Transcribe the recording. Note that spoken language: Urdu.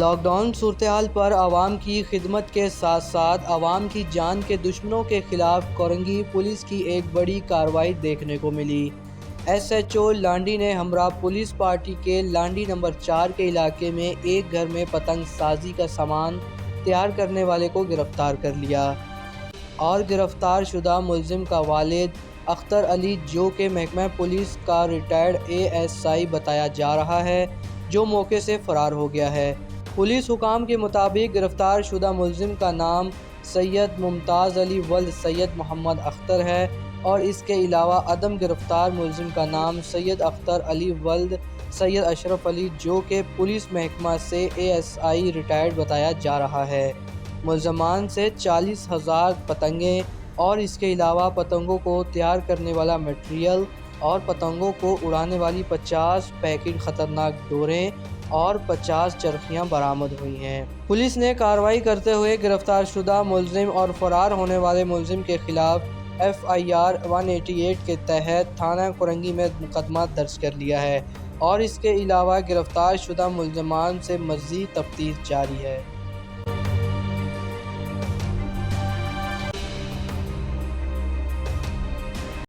لاک ڈاؤن صورتحال پر عوام کی خدمت کے ساتھ ساتھ عوام کی جان کے دشمنوں کے خلاف کورنگی پولیس کی ایک بڑی کارروائی دیکھنے کو ملی۔ ایس ایچ او لانڈی نے ہمراہ پولیس پارٹی کے لانڈی نمبر 4 کے علاقے میں ایک گھر میں پتنگ سازی کا سامان تیار کرنے والے کو گرفتار کر لیا اور گرفتار شدہ ملزم کا والد اختر علی جو کہ محکمہ پولیس کا ریٹائرڈ ASI بتایا جا رہا ہے، جو موقع سے فرار ہو گیا ہے۔ پولیس حکام کے مطابق گرفتار شدہ ملزم کا نام سید ممتاز علی ولد سید محمد اختر ہے اور اس کے علاوہ عدم گرفتار ملزم کا نام سید اختر علی ولد سید اشرف علی جو کہ پولیس محکمہ سے ASI ریٹائرڈ بتایا جا رہا ہے۔ ملزمان سے 40,000 پتنگیں اور اس کے علاوہ پتنگوں کو تیار کرنے والا مٹیریل اور پتنگوں کو اڑانے والی 50 پیکٹ خطرناک ڈوریں اور 50 چرخیاں برآمد ہوئی ہیں۔ پولیس نے کارروائی کرتے ہوئے گرفتار شدہ ملزم اور فرار ہونے والے ملزم کے خلاف FIR 188 کے تحت تھانہ کورنگی میں مقدمہ درج کر لیا ہے اور اس کے علاوہ گرفتار شدہ ملزمان سے مزید تفتیش جاری ہے۔